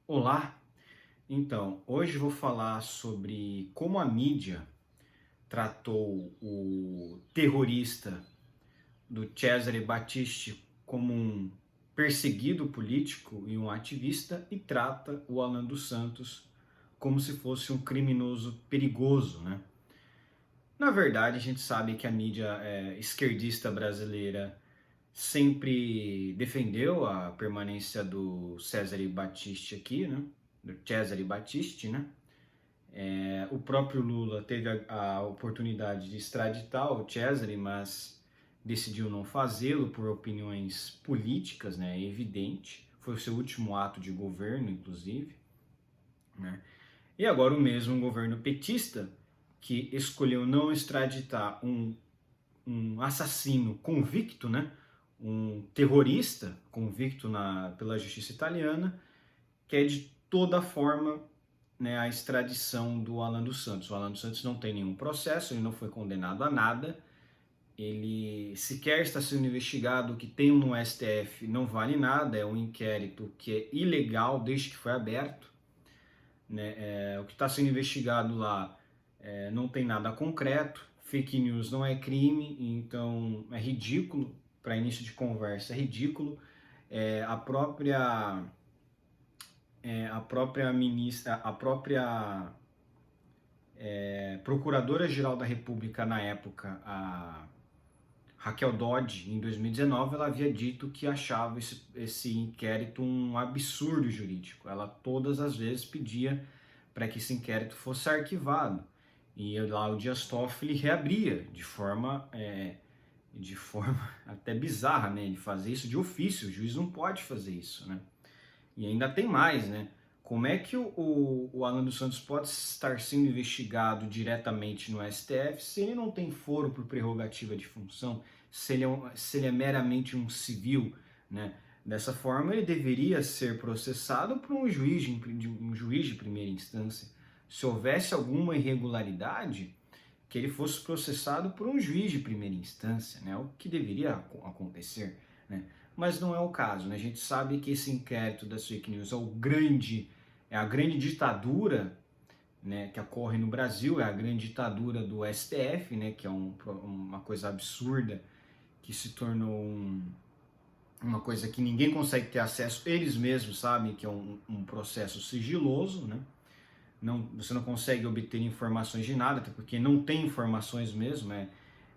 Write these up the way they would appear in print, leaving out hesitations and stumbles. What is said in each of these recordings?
Olá, então, hoje vou falar sobre como a mídia tratou o terrorista do Cesare Battisti como um perseguido político e um ativista e trata o Alan dos Santos como se fosse um criminoso perigoso, né? Na verdade, a gente sabe que a mídia esquerdista brasileira sempre defendeu a permanência do Cesare Battisti aqui, né? Do Cesare Battisti, né? O próprio Lula teve a oportunidade de extraditar o Cesare, mas decidiu não fazê-lo por opiniões políticas, né? É evidente. Foi o seu último ato de governo, inclusive. Né? E agora o mesmo governo petista que escolheu não extraditar um assassino convicto, né? Um terrorista convicto pela justiça italiana, quer de toda forma, né, a extradição do Alan dos Santos. O Alan dos Santos não tem nenhum processo, ele não foi condenado a nada, ele sequer está sendo investigado. O que tem no STF não vale nada, é um inquérito que é ilegal desde que foi aberto. Né? O que está sendo investigado lá não tem nada concreto, fake news não é crime, então é ridículo, para início de conversa, é ridículo. A própria ministra, a própria Procuradora-Geral da República na época, a Raquel Dodge, em 2019, ela havia dito que achava esse inquérito um absurdo jurídico. Ela todas as vezes pedia para que esse inquérito fosse arquivado. E lá o Dias Toffoli reabria de forma até bizarra, né? Ele fazia isso de ofício, o juiz não pode fazer isso, né? E ainda tem mais, né? Como é que o Alan dos Santos pode estar sendo investigado diretamente no STF se ele não tem foro por prerrogativa de função, se ele é meramente um civil, né? Dessa forma, ele deveria ser processado por um juiz de primeira instância. Se houvesse alguma irregularidade, que ele fosse processado por um juiz de primeira instância, né? O que deveria acontecer, né? Mas não é o caso, né? A gente sabe que esse inquérito das fake news é a grande ditadura, né, que ocorre no Brasil, é a grande ditadura do STF, né, que é uma coisa absurda, que se tornou uma coisa que ninguém consegue ter acesso, eles mesmos sabem que é um processo sigiloso, né? Você não consegue obter informações de nada, até porque não tem informações mesmo,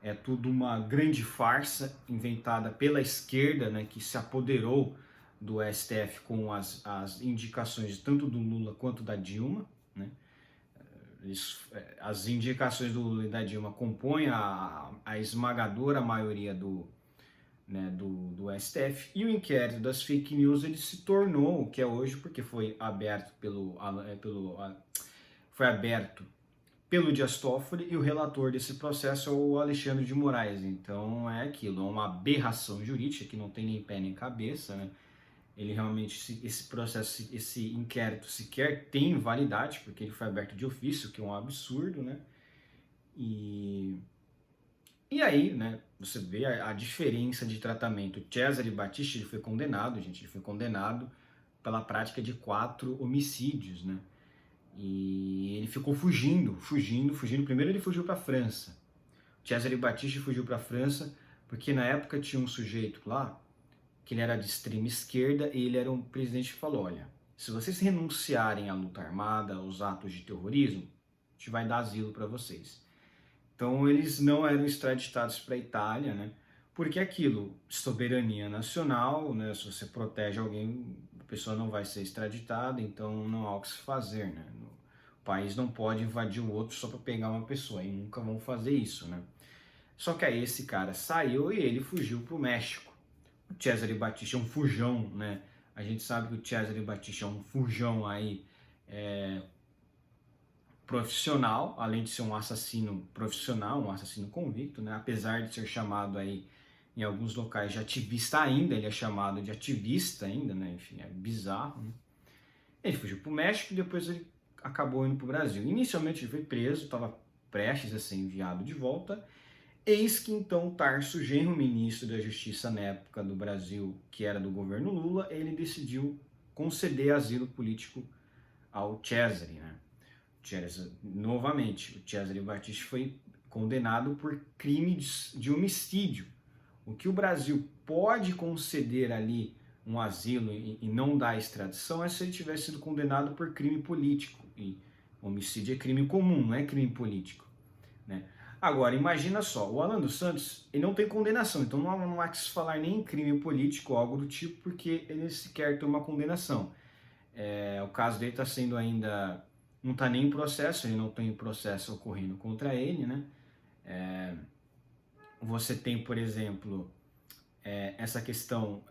é tudo uma grande farsa inventada pela esquerda, né, que se apoderou do STF com as indicações tanto do Lula quanto da Dilma. Né? As indicações do Lula e da Dilma compõem a esmagadora maioria do STF, e o inquérito das fake news ele se tornou o que é hoje, porque foi aberto foi aberto pelo Dias Toffoli, e o relator desse processo é o Alexandre de Moraes. Então é aquilo, é uma aberração jurídica que não tem nem pé nem cabeça, né? Ele realmente, esse processo, esse inquérito sequer tem validade, porque ele foi aberto de ofício, que é um absurdo, né? E aí, né, você vê a diferença de tratamento. Cesare Battisti, ele foi condenado, gente, ele foi condenado pela prática de 4 homicídios, né? E ele ficou fugindo. Primeiro ele fugiu para a França. Cesare Battisti fugiu para a França porque na época tinha um sujeito lá que ele era de extrema esquerda e ele era um presidente que falou: olha, se vocês renunciarem à luta armada, aos atos de terrorismo, a gente vai dar asilo para vocês. Então eles não eram extraditados para a Itália, né? Porque aquilo, soberania nacional, né? Se você protege alguém, a pessoa não vai ser extraditada, então não há o que se fazer, né? O país não pode invadir o outro só para pegar uma pessoa, e nunca vão fazer isso, né? Só que aí esse cara saiu e ele fugiu para o México. O Cesare Battisti é um fujão, né? A gente sabe que o Cesare Battisti é um fujão aí, profissional, além de ser um assassino profissional, um assassino convicto, né? Apesar de ser chamado aí em alguns locais de ativista ainda, ele é chamado de ativista ainda, né? Enfim, é bizarro, né? Ele fugiu para o México e depois ele acabou indo para o Brasil. Inicialmente ele foi preso, estava prestes a ser enviado de volta. Eis que então Tarso Genro, ministro da Justiça na época do Brasil, que era do governo Lula, ele decidiu conceder asilo político ao Cesare, né? Novamente, o Cesare Battisti foi condenado por crime de homicídio. O que o Brasil pode conceder ali um asilo e não dar extradição é se ele tivesse sido condenado por crime político. E homicídio é crime comum, não é crime político, né? Agora, imagina só, o Alan dos Santos, ele não tem condenação, então não há que se falar nem em crime político ou algo do tipo, porque ele sequer tem uma condenação. O caso dele está sendo ainda, não está nem em processo, ele não tem processo ocorrendo contra ele, né? Você tem, por exemplo, essa questão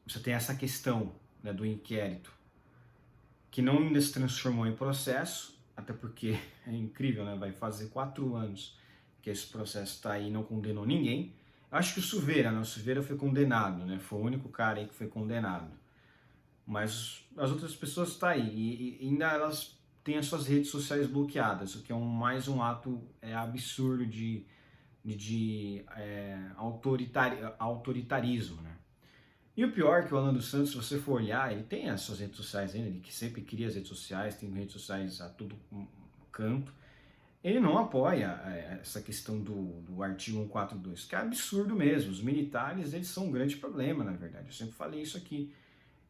você tem essa questão, né, do inquérito, que não ainda se transformou em processo, até porque é incrível, né? Vai fazer 4 anos que esse processo está aí e não condenou ninguém. Acho que o Silveira, né? O Silveira foi condenado, né? Foi o único cara aí que foi condenado. Mas as outras pessoas estão aí e ainda elas têm as suas redes sociais bloqueadas, o que é mais um ato absurdo de autoritarismo, né? E o pior é que o Alan dos Santos, se você for olhar, ele tem as suas redes sociais ainda, ele que sempre cria as redes sociais, tem redes sociais a todo canto. Ele não apoia essa questão do artigo 142, que é absurdo mesmo. Os militares, eles são um grande problema, na verdade. Eu sempre falei isso aqui.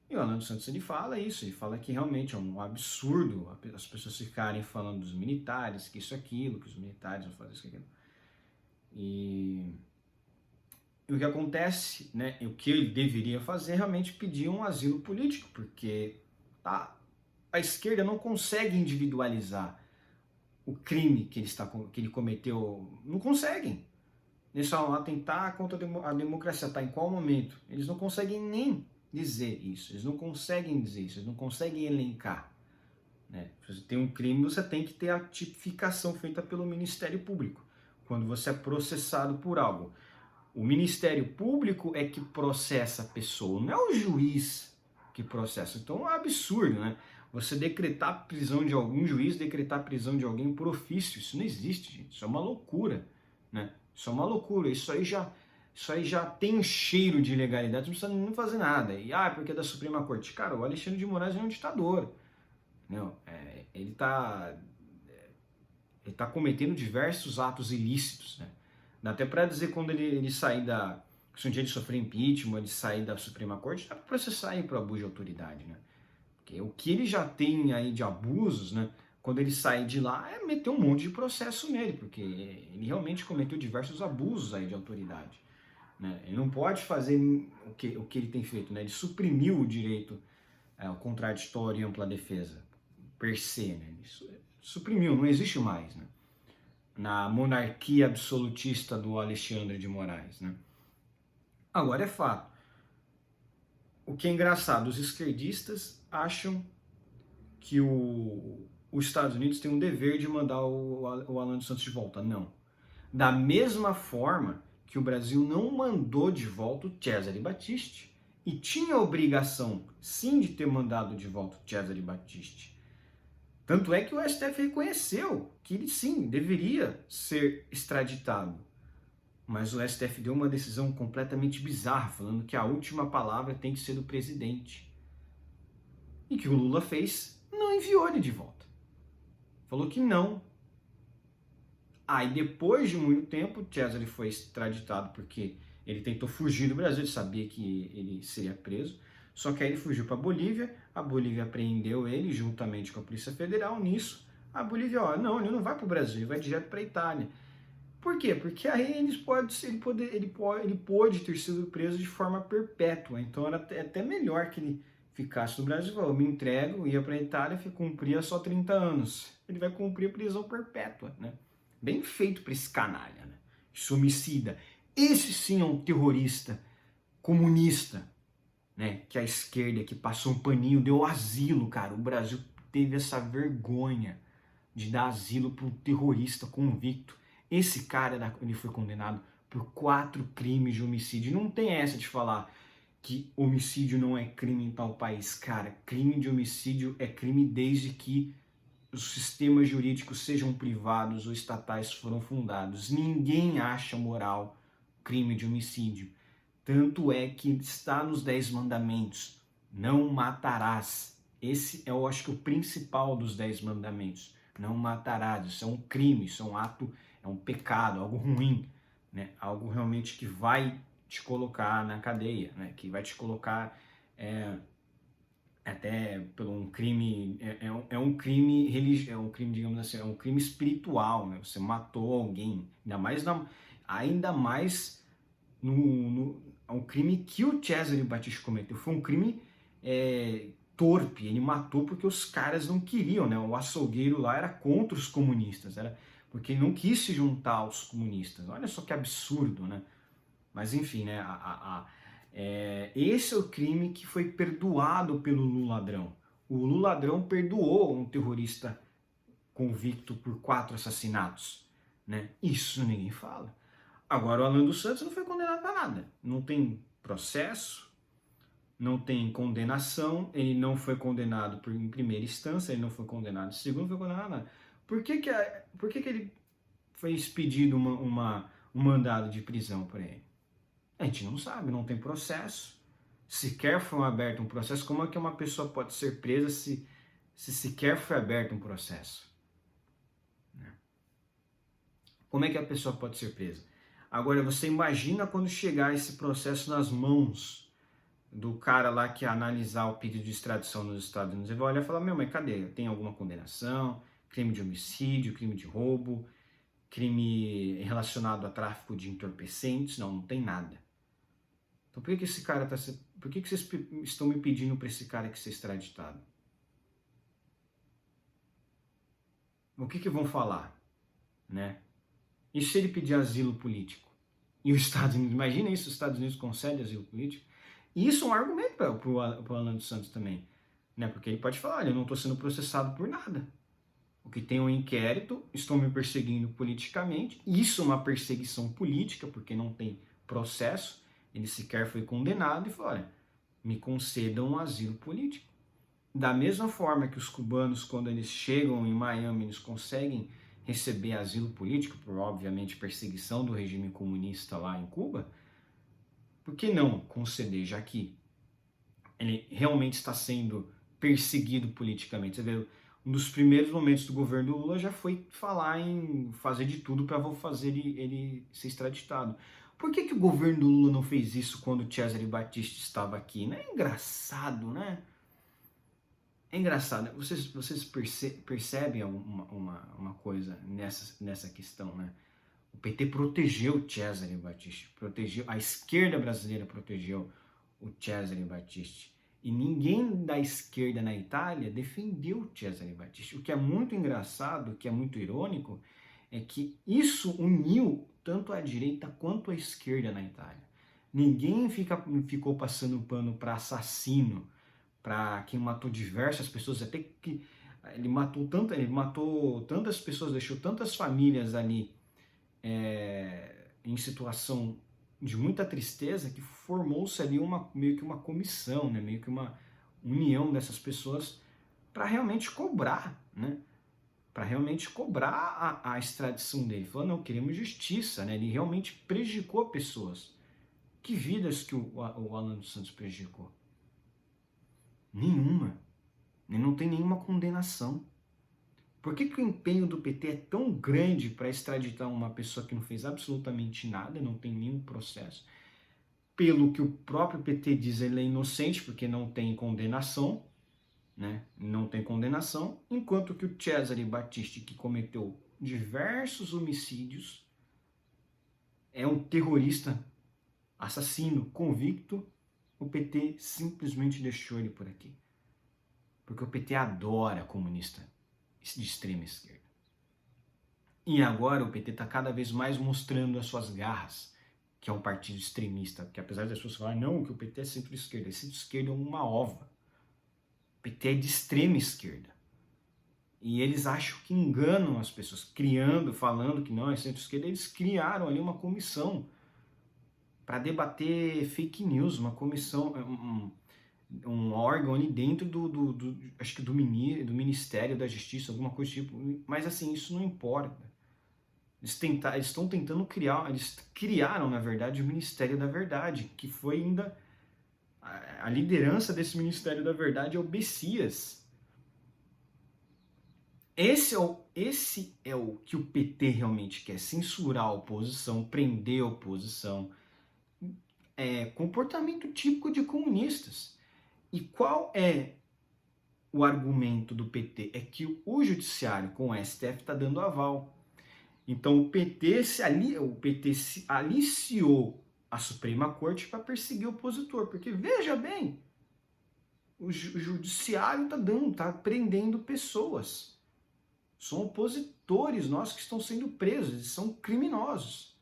E o Alan dos Santos, ele fala isso, ele fala que realmente é um absurdo as pessoas ficarem falando dos militares, que isso, aquilo, que os militares vão fazer isso, aquilo. E o que acontece, né, o que ele deveria fazer é realmente pedir um asilo político, porque a esquerda não consegue individualizar o crime que ele cometeu, não conseguem. Eles falam atentar contra a democracia, tá? Em qual momento? Eles não conseguem nem dizer isso, eles não conseguem dizer isso, eles não conseguem elencar, né? Se você tem um crime, você tem que ter a tipificação feita pelo Ministério Público, quando você é processado por algo. O Ministério Público é que processa a pessoa, não é o juiz que processa. Então é um absurdo, né? Você decretar a prisão de algum juiz, decretar a prisão de alguém por ofício, isso não existe, gente. Isso é uma loucura, né? Isso é uma loucura. Isso aí já tem um cheiro de ilegalidade, não precisa nem fazer nada. E porque é da Suprema Corte. Cara, o Alexandre de Moraes é um ditador. Não, ele tá cometendo diversos atos ilícitos, né? Dá até para dizer quando ele sair se um dia ele sofrer impeachment, ele sair da Suprema Corte, dá para processar ele por abuso de autoridade, né? Porque o que ele já tem aí de abusos, né? Quando ele sair de lá, meter um monte de processo nele, porque ele realmente cometeu diversos abusos aí de autoridade, né? Ele não pode fazer o que ele tem feito, né? Ele suprimiu o direito ao contraditório e ampla defesa, per se, né? Isso suprimiu, não existe mais, né? Na monarquia absolutista do Alexandre de Moraes, né? Agora é fato. O que é engraçado, os esquerdistas acham que os Estados Unidos têm um dever de mandar o Alan dos Santos de volta. Não. Da mesma forma que o Brasil não mandou de volta o Cesare Battisti e tinha a obrigação, sim, de ter mandado de volta o Cesare Battisti. Tanto é que o STF reconheceu que ele, sim, deveria ser extraditado. Mas o STF deu uma decisão completamente bizarra, falando que a última palavra tem que ser do presidente. E que o Lula fez, não enviou ele de volta. Falou que não. Aí depois de muito tempo, o Cesare foi extraditado porque ele tentou fugir do Brasil, ele sabia que ele seria preso. Só que aí ele fugiu para a Bolívia apreendeu ele juntamente com a Polícia Federal. Nisso, a Bolívia, não, ele não vai para o Brasil, ele vai direto para a Itália. Por quê? Porque aí ele pode ter sido preso de forma perpétua. Então era até melhor que ele ficasse no Brasil. Eu me entrego, ia para a Itália e cumpria só 30 anos. Ele vai cumprir a prisão perpétua, né? Bem feito para esse canalha, né? Esse homicida. Esse sim é um terrorista comunista, né? Que a esquerda que passou um paninho, deu asilo, cara. O Brasil teve essa vergonha de dar asilo para um terrorista convicto. Esse cara, ele foi condenado por 4 crimes de homicídio. Não tem essa de falar que homicídio não é crime em tal país. Cara, crime de homicídio é crime desde que os sistemas jurídicos, sejam privados ou estatais, foram fundados. Ninguém acha moral crime de homicídio. Tanto é que está nos 10 mandamentos, não matarás. Esse é, eu acho que, o principal dos 10 mandamentos. Não matarás, isso é um crime, isso é um ato, é um pecado, algo ruim, né? Algo realmente que vai te colocar na cadeia, né? Que vai te colocar até por um crime, é um crime religioso, é um crime, digamos assim, é um crime espiritual, né? Você matou alguém, ainda mais é um crime que o Cesare Battisti cometeu. Foi um crime torpe. Ele matou porque os caras não queriam, né? O açougueiro lá era contra os comunistas, era porque ele não quis se juntar aos comunistas. Olha só que absurdo, né? Mas enfim, né? Esse é o crime que foi perdoado pelo Lula ladrão. O Lula ladrão perdoou um terrorista convicto por 4 assassinatos, né? Isso ninguém fala. Agora, o Alan dos Santos não foi condenado a nada. Não tem processo, não tem condenação, ele não foi condenado em primeira instância, ele não foi condenado em segunda, não foi condenado a nada. Por que ele foi expedido um mandado de prisão por ele? A gente não sabe, não tem processo. Sequer foi aberto um processo. Como é que uma pessoa pode ser presa se sequer foi aberto um processo? Como é que a pessoa pode ser presa? Agora, você imagina quando chegar esse processo nas mãos do cara lá que ia analisar o pedido de extradição nos Estados Unidos. Ele vai olhar e falar, mas cadê? Tem alguma condenação? Crime de homicídio, crime de roubo, crime relacionado a tráfico de entorpecentes? Não tem nada. Então por que esse cara tá... Por que vocês estão me pedindo para esse cara que ser extraditado? O que vão falar? Né? E se ele pedir asilo político? E os Estados Unidos, imagina isso, os Estados Unidos concedem asilo político? E isso é um argumento para o Alan dos Santos também, né? Porque ele pode falar, olha, eu não estou sendo processado por nada. O que tem um inquérito, estão me perseguindo politicamente, isso é uma perseguição política, porque não tem processo, ele sequer foi condenado e falou, olha, me concedam um asilo político. Da mesma forma que os cubanos, quando eles chegam em Miami, eles conseguem receber asilo político, por obviamente perseguição do regime comunista lá em Cuba, por que não conceder, já que ele realmente está sendo perseguido politicamente? Você vê, um dos primeiros momentos do governo do Lula já foi falar em fazer de tudo para fazer ele ser extraditado. Por que o governo do Lula não fez isso quando o Cesare Battisti estava aqui? Não é engraçado, né? É engraçado, vocês percebem uma coisa nessa questão, né? O PT protegeu o Cesare Battisti, a esquerda brasileira protegeu o Cesare Battisti. E ninguém da esquerda na Itália defendeu o Cesare Battisti. O que é muito engraçado, o que é muito irônico, é que isso uniu tanto a direita quanto a esquerda na Itália. Ninguém ficou passando pano para assassino, para quem matou diversas pessoas, até que ele matou tantas pessoas, deixou tantas famílias ali em situação de muita tristeza, que formou-se ali meio que uma comissão, né? Meio que uma união dessas pessoas para realmente cobrar, né? Para realmente cobrar a extradição dele. Falou, não, queremos justiça, né? Ele realmente prejudicou pessoas. Que vidas que o Alan dos Santos prejudicou? Nenhuma. Ele não tem nenhuma condenação. Por que o empenho do PT é tão grande para extraditar uma pessoa que não fez absolutamente nada, não tem nenhum processo? Pelo que o próprio PT diz, ele é inocente porque não tem condenação, né? Não tem condenação, enquanto que o Cesare Battisti, que cometeu diversos homicídios, é um terrorista, assassino, convicto, o PT simplesmente deixou ele por aqui. Porque o PT adora comunista de extrema esquerda. E agora o PT está cada vez mais mostrando as suas garras, que é um partido extremista, porque apesar das pessoas falarem, não, que o PT é centro-esquerda, centro-esquerda é uma ova. O PT é de extrema esquerda. E eles acham que enganam as pessoas, falando que não é centro-esquerda. Eles criaram ali uma comissão para debater fake news, uma comissão, um órgão ali dentro acho que do Ministério da Justiça, alguma coisa do tipo. Mas assim, isso não importa. Eles estão tentando criar, eles criaram, na verdade, o Ministério da Verdade, que foi ainda a liderança desse Ministério da Verdade é o Messias. Esse é o que o PT realmente quer: censurar a oposição, prender a oposição. Comportamento típico de comunistas. E qual é o argumento do PT? É que o judiciário com o STF está dando aval. Então o PT se aliciou a Suprema Corte para perseguir o opositor, porque veja bem, o judiciário está prendendo pessoas. São opositores nossos que estão sendo presos, eles são criminosos.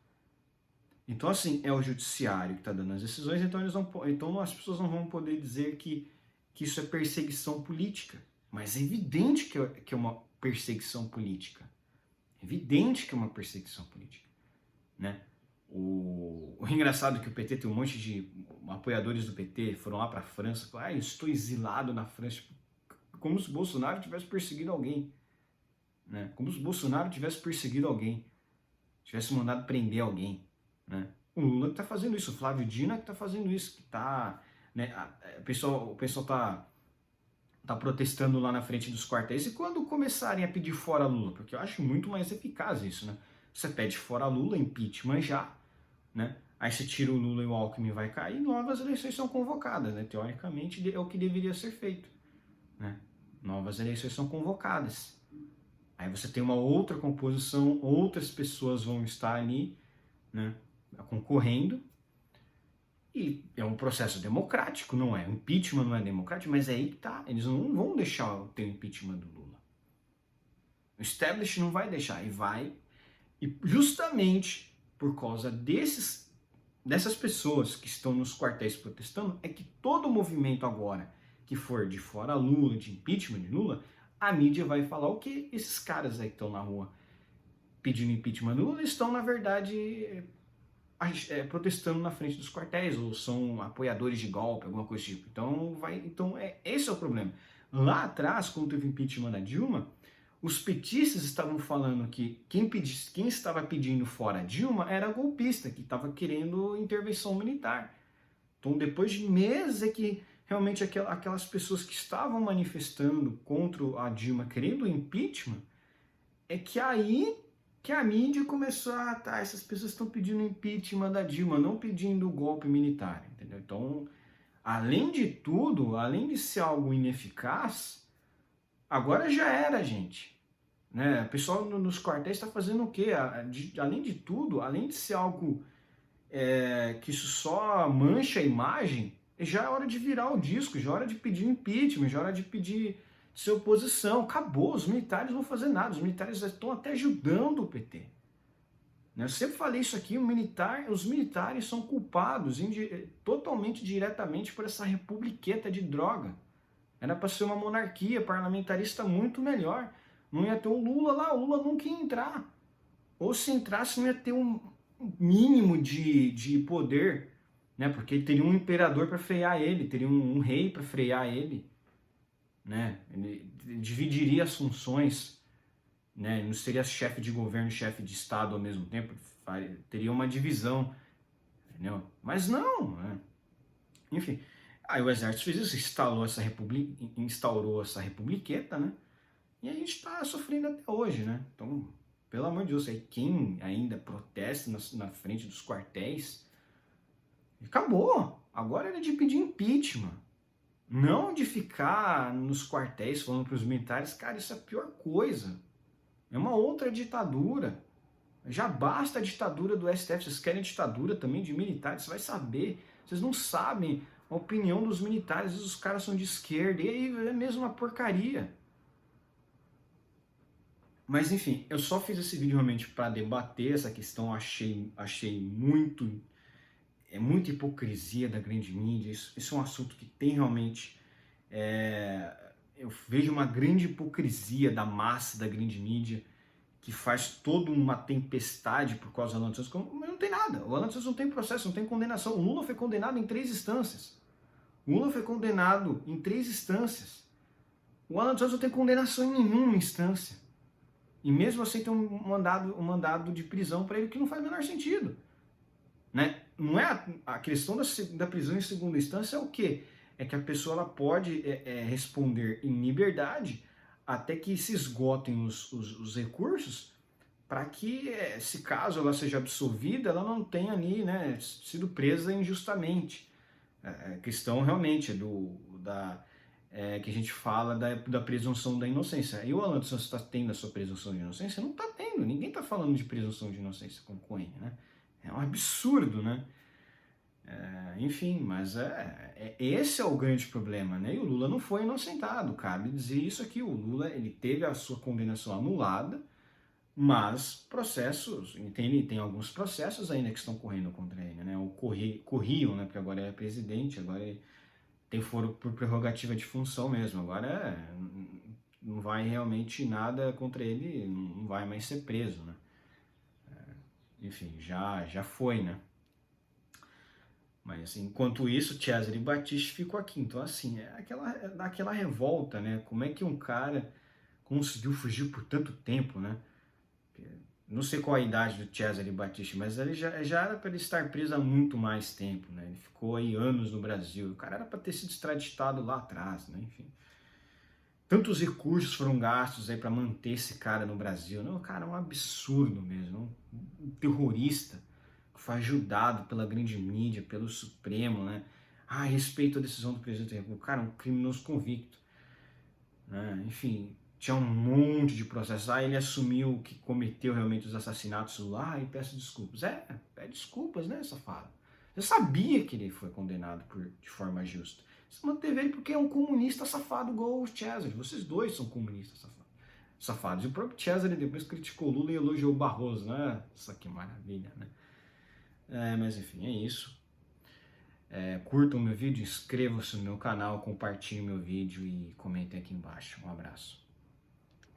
Então, assim, é o judiciário que está dando as decisões, então as pessoas não vão poder dizer que isso é perseguição política. Mas é evidente que é uma perseguição política. É evidente que é uma perseguição política. Né? O engraçado é que o PT tem um monte de apoiadores do PT, foram lá para a França, falaram: eu estou exilado na França, como se Bolsonaro tivesse perseguido alguém. Né? Como se Bolsonaro tivesse perseguido alguém, tivesse mandado prender alguém. Né? O Lula que está fazendo isso, o Flávio Dino é que está fazendo isso, que tá, né, o pessoal tá protestando lá na frente dos quartéis. E quando começarem a pedir fora Lula? Porque eu acho muito mais eficaz isso, né? Você pede fora Lula, impeachment já, né? Aí você tira o Lula e o Alckmin vai cair, novas eleições são convocadas, né? Teoricamente é o que deveria ser feito, né? Novas eleições são convocadas. Aí você tem uma outra composição, outras pessoas vão estar ali, né, concorrendo, e é um processo democrático, não é? O impeachment não é democrático, mas é aí que tá. Eles não vão deixar ter o impeachment do Lula. O establishment não vai deixar, e justamente por causa dessas pessoas que estão nos quartéis protestando, é que todo movimento agora que for de fora Lula, de impeachment de Lula, a mídia vai falar o que esses caras aí que estão na rua pedindo impeachment do Lula estão, na verdade, protestando na frente dos quartéis, ou são apoiadores de golpe, alguma coisa do tipo. Então esse é o problema. Lá atrás, quando teve impeachment da Dilma, os petistas estavam falando que quem estava pedindo fora a Dilma era golpista, que estava querendo intervenção militar. Então, depois de meses é que realmente aquelas pessoas que estavam manifestando contra a Dilma, querendo o impeachment, é que aí que a mídia começou a... Tá, essas pessoas estão pedindo impeachment da Dilma, não pedindo o golpe militar, entendeu? Então, além de tudo, além de ser algo ineficaz, agora já era, gente. Né? O pessoal nos quartéis está fazendo o quê? Além de tudo, além de ser algo que isso só mancha a imagem, já é hora de virar o disco, já é hora de pedir impeachment, já é hora de pedir sua oposição. Acabou, os militares não vão fazer nada, os militares estão até ajudando o PT. Eu sempre falei isso aqui, os militares são culpados totalmente diretamente por essa republiqueta de droga. Era para ser uma monarquia parlamentarista muito melhor. Não ia ter o Lula lá, o Lula nunca ia entrar. Ou se entrasse, não ia ter um mínimo de poder, né? Porque teria um imperador para frear ele, teria um rei para frear ele, né? Ele dividiria as funções, né? Não seria chefe de governo e chefe de estado ao mesmo tempo, teria uma divisão, entendeu? Mas não, né? Enfim, aí o exército fez isso, instaurou essa republiqueta, né? E a gente está sofrendo até hoje, né? Então, pelo amor de Deus, aí quem ainda protesta na frente dos quartéis, acabou. Agora era de pedir impeachment. Não de ficar nos quartéis falando para os militares, cara, isso é a pior coisa. É uma outra ditadura. Já basta a ditadura do STF, vocês querem ditadura também de militares, você vai saber. Vocês não sabem a opinião dos militares, os caras são de esquerda, e aí é mesmo uma porcaria. Mas enfim, eu só fiz esse vídeo realmente para debater essa questão, achei muita hipocrisia da grande mídia, isso é um assunto que tem realmente, eu vejo uma grande hipocrisia da massa da grande mídia, que faz toda uma tempestade por causa do Alan dos Santos, mas não tem nada, o Alan dos Santos não tem processo, não tem condenação, o Lula foi condenado em 3 instâncias, o Alan dos Santos não tem condenação em nenhuma instância. E mesmo assim tem um mandado de prisão para ele que não faz o menor sentido. Né? Não é a questão da prisão em segunda instância é o quê? É que a pessoa ela pode responder em liberdade até que se esgotem os recursos para que, se caso ela seja absolvida, ela não tenha ali, né, sido presa injustamente. A questão realmente que a gente fala da presunção da inocência. E o Alan dos Santos está tendo a sua presunção de inocência? Não está tendo. Ninguém está falando de presunção de inocência com ele, né? É um absurdo, né? Enfim, mas esse é o grande problema, né? E o Lula não foi inocentado, cabe dizer isso aqui. O Lula ele teve a sua condenação anulada, mas processos, tem alguns processos ainda que estão correndo contra ele, né? Corriam, né? Porque agora é presidente, agora ele tem foro por prerrogativa de função mesmo. Agora não vai realmente nada contra ele, não vai mais ser preso, né? Enfim, já foi, né? Mas enquanto isso, Cesare Battisti ficou aqui. Então, assim, aquela revolta, né? Como é que um cara conseguiu fugir por tanto tempo, né? Não sei qual a idade do Cesare Battisti, mas ele já era para ele estar preso há muito mais tempo, né? Ele ficou aí anos no Brasil. O cara era para ter sido extraditado lá atrás, né? Enfim. Tantos recursos foram gastos aí para manter esse cara no Brasil. Não, cara, é um absurdo mesmo. Um terrorista que foi ajudado pela grande mídia, pelo Supremo, né? Respeito à decisão do presidente da República. Cara, um criminoso convicto. Né? Enfim, tinha um monte de processos. Ele assumiu que cometeu realmente os assassinatos lá e peço desculpas. Pede desculpas, né, safado? Eu sabia que ele foi condenado de forma justa. Você manteve ele porque é um comunista safado igual o Cesare. Vocês dois são comunistas safados. E o próprio Cesare depois criticou o Lula e elogiou o Barroso, né? Isso que maravilha, né? Mas enfim, é isso. Curtam meu vídeo, inscrevam-se no meu canal, compartilhem meu vídeo e comentem aqui embaixo. Um abraço.